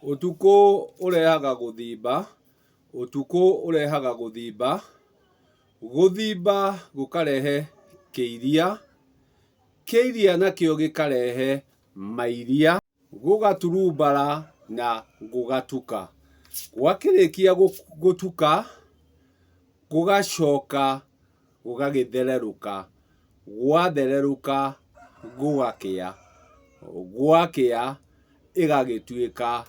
Utuko urehaga guthimba, utuko urehaga guthimba, guthimba gukarehe kiiria, kiiria nakio gikarehe mairia, gugaturumbara na gugatuka. Gwakirikia gutuka, gugacoka gugagithereruka, gwathereruka gugakia, gwakia igagituika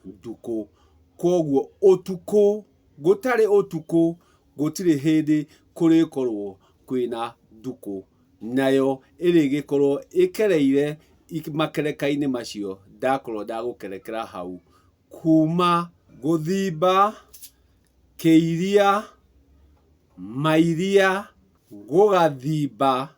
nduku. Koguo utuku, gutari utuku gutiri hindi kurikorwo kwina nduku, nayo irigikorwo ikereire makereka-ini macio ndakorwo ndagukerekera hau. Kuma guthimba, kiiria, mairia, gugathimba,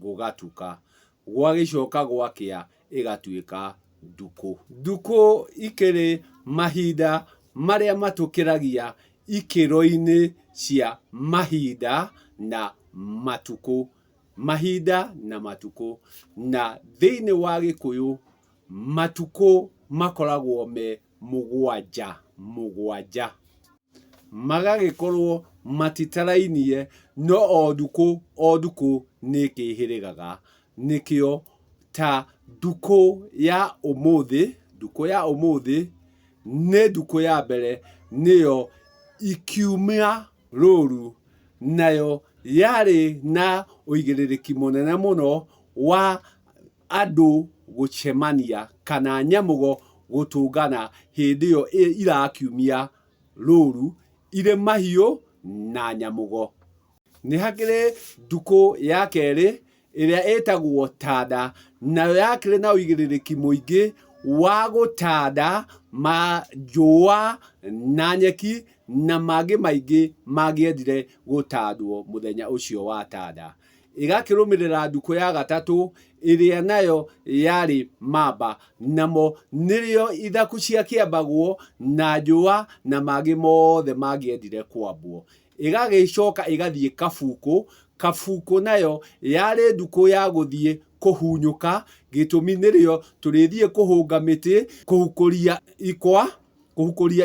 gugatuka, gwagicoka gwakia igatuika nduku. Nduku ikiri mahinda maria matukiragia ikiro-ini cia mahinda na matuku, mahinda na matuku. Na thiini wa Gikuyu matuku makoragwo me mugwanja, magagikorwo matitarainie, no o nduku ni kihirigaga. Nikio ta nduku ya umuthi, ni nduku ya mbere niyo ikiumia ruru, nayo yari na uigiririki munene muno wa andu gucemania kana nyamugo gutungana hindi iyo irakiumia ruru, iri mahiu na nyamugo. Ni hakiri nduku ya keri iria itagwo tada, nayo yakiri na uigiririki muingi wa gutada majua na nyeki na mangi maingi magiendire gutadwo muthenya ucio wa tada. Igakirumirira nduku ya gatatu iria nayo yari mamba, namo nirio ithaku cia kiambagwo na njua na mangi mothe magiendire kwambwo. Igagicoka igathie kabuku, kabuku nayo yari nduku ya guthie kuhunyuka, gitumi nirio turithie kuhunga miti, kuhukuria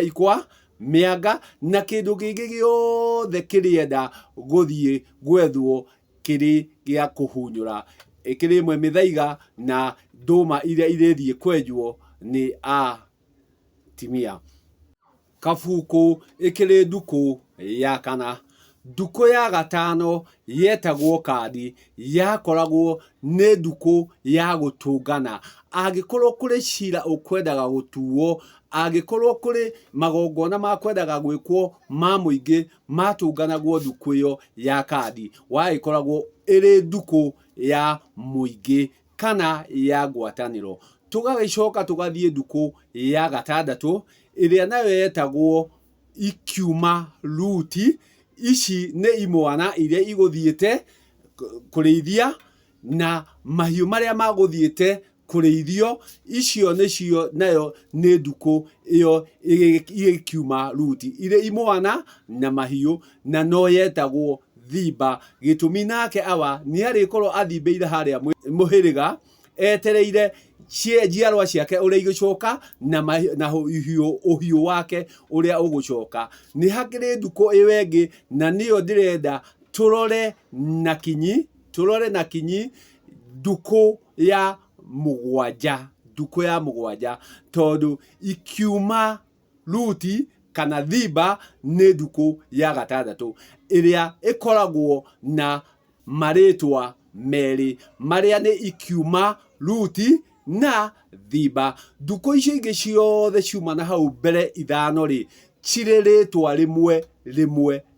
ikwa, mianga na kindu kingi giothe kirienda guthie gwethwo kiri gia kuhunyura. Ikiri imwe mithaiga na nduma iria irithie kwenjwo ni atimia. Kabuku ikiri nduku ya kana. Nduku ya gatano yetagwo kandi, yakoragwo ni nduku ya gutungana. Angikorwo kuri cira ukwendaga gutuo, angikorwo kuri magongona makwendaga gwikwo ma muingi matunganagwo nduku iyo ya kandi, waikoragwo iri nduku ya muingi kana ya ngwataniro. Tugagicoka tugathie nduku ya gatandatu iria nayo yetagwo ikiuma ruti. Ici ni imwana iria iguthiite kurithia na mahiu maria maguthiite kurithio. Icio nicio nayo ni nduku iyo ikiuma ruti, iri imwana na mahiu, na no yetagwo thimba. Gitumi nake awa ni arikorwo athimbeire haria muhiriga etereire njiarwa ciake uria igicoka na uhiu wake uria ugucoka. Ni hakiri nduku iyo ingi na niyo ndirenda turore na kinyi, nduku ya mugwanja, tondu ikiuma ruti kana thimba ni nduku ya gatandatu iria ikoragwo na maritwa meri maria ni ikiuma ruti na thimba. Nduku icio ingi ciothe ciuma na hau mbere ithano ri ciri ritwa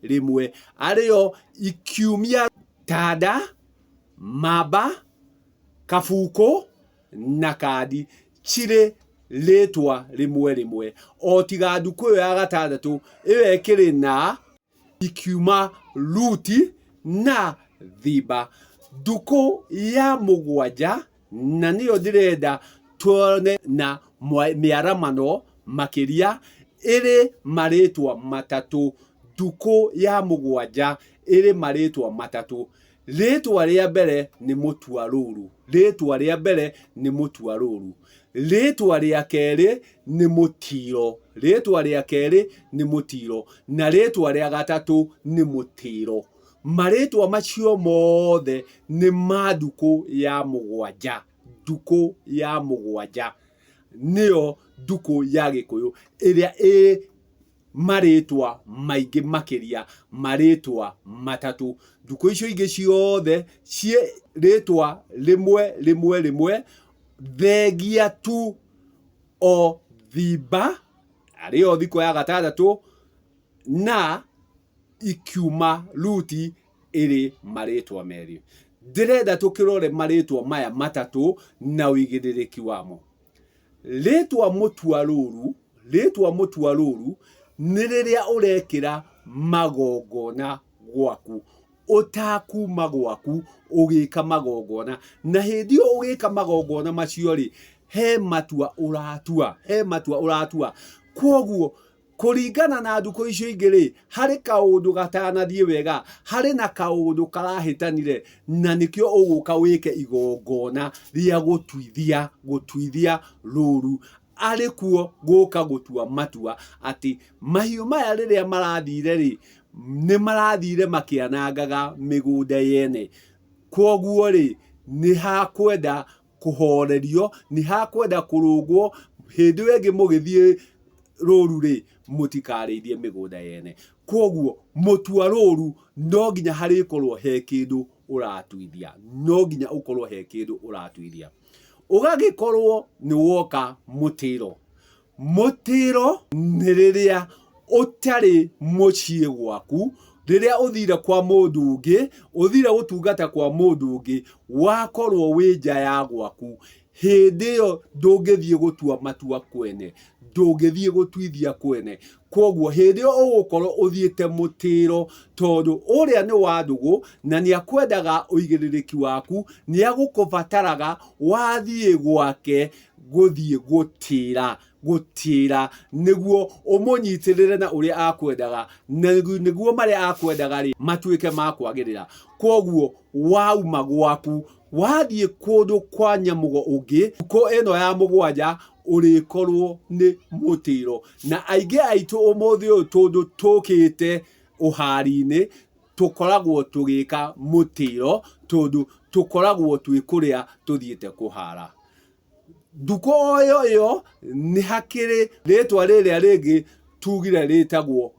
rimwe ario ikiumia tada, mamba, kabuku na kandi, ciri ritwa rimwe. O tiga nduku iyo ya gatandatu iyo ikiri na ikiuma ruti na thimba. Nduku ya mugwanja na niyo ndirenda tuone na miaramano makiria, iri maritwa matatu. Nduku ya mugwanja iri maritwa matatu. Ritwa ria mbere ni mutua ruru, ritwa ria keri ni mutiro, ritwa ria keri ni mutiro, na ritwa ria gatatu ni mutiro. Maritwa macio mothe ni manduku ya mugwanja, nduku ya mugwanja niyo nduku ya Gikuyu iria maritwa maingi makiria maritwa matatu. Nduku icio ingi ciothe cie ritwa rimwe thengia tu o thimba ario thiko ya gatandatu na ikiuma ruti iri maritwa meri. Ndirenda tukirore maritwa maya matatu na uigiririki wamo. Ritwa mutua ruru ni riria urekira magongona gwaku, utakuma gwaku ugika magongona, na hindio ugika magongona macio ri he matua uratua. Kwoguo kuringana na nduku icio ingi ri hari kaundu gatanathie wega, hari na kaundu karahitanire, na nikio uguka wike igongona ria gutuithia ruru. Arikuo guka gutua matua ati mahiu maya riria marathire ri ni marathire makianangaga migunda yene. Kwoguo ri ni hakwenda kuhorerio, ni hakwenda kurungwo. Hindi wengi mugithie ruru ri mutikarithie migunda yene. Kwoguo mutua ruru no nginya hari korwo he kindu uratuithia, no nginya ukorwo he kindu uratuithia. Ugagikorwo ni woka mutiro ni riria utari mucie gwaku, riria uthire kwa mundu ungi, uthire gutungata kwa mundu ungi, wakorwo wi nja ya gwaku, hindi iyo ndungithie gutua matua kwene, ndungithie gutuithia kwene. Kwoguo hindi iyo ugukorwo uthiite mutiro, tondu uria ni wa ndugu na ni akwendaga uigiririki waku, ni agukubataraga wathie gwake guthie gutira niguo umunyitirire na uria akwendaga, niguo maria akwendaga ri matuike makwagirira. Kwoguo wauma gwaku wathie kundu kwa nyamugo ungi, ko eno ya mugwanja urikorwo ni mutiro. Na aingi aitu umuthi uyu tondu tukite uhari-ini tukoragwo tugika mutiro, tondu tukoragwo twikuria tuthiite kuhara. Nduku oyo ni hakiri ritwa riria ringi tugire ritagwo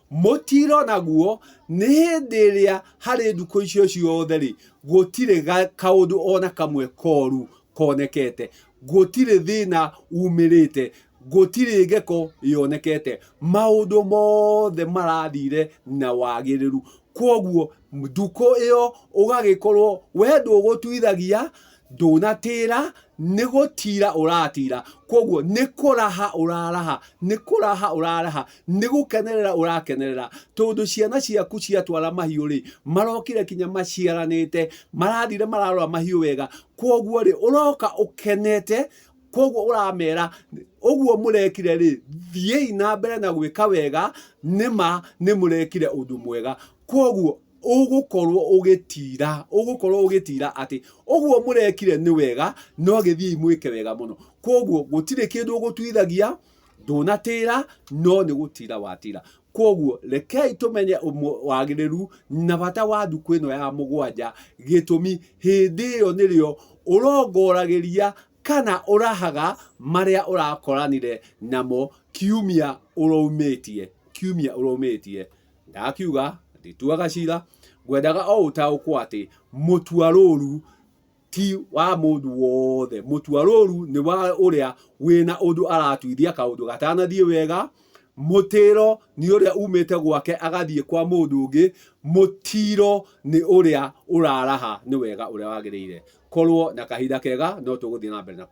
mutiro naguo ni hindi iria hari nduku icio ciothe ri gutire kaundu ona kamwe koru konekete, gutire thina umirite, gutire ngeko yonekete, maundu mothe marathire na wagiriru. Kwoguo nduku iyo ugagikorwo we ndugutuithagia, ndunatira, ni gutira uratira. Kwoguo ni kuraha uraraha, ni gukenerera urakenerera, tondu ciana ciaku ciatwara mahiu ri marokire kinya maciaranite, marathire mararora mahiu wega. Kwoguo ri uroka ukenete, kwoguo uramera uguo murekire ri thiei na mbere na gwika wega, nima ni murekire undu mwega. Kwoguo ugukorwo ugitira ati uguo murekire ni wega, no githii mwike wega muno. Kwoguo gutire kindu ugutuithagia, ndunatira, no ni gutira watira. Kwoguo rekei tumenye wagiriru na bata wa nduku ino ya mugwanja, gitumi hindi iyo nirio urongoragiria kana urahaga maria urakoranire namo kiumia uraumitie. Ndakiuga ndituaga cira, ngwendaga o utaukwo ati mutua ruru ti wa mundu wothe. Mutua ruru ni wa uria wina undu aratuithia kaundu gatanathie wega. Mutiro ni uria umite gwake agathie kwa mundu ungi. Mutiro ni uria uraraha ni wega uria wagiriire. Korwo na kahinda kega no tuguthie na mbere na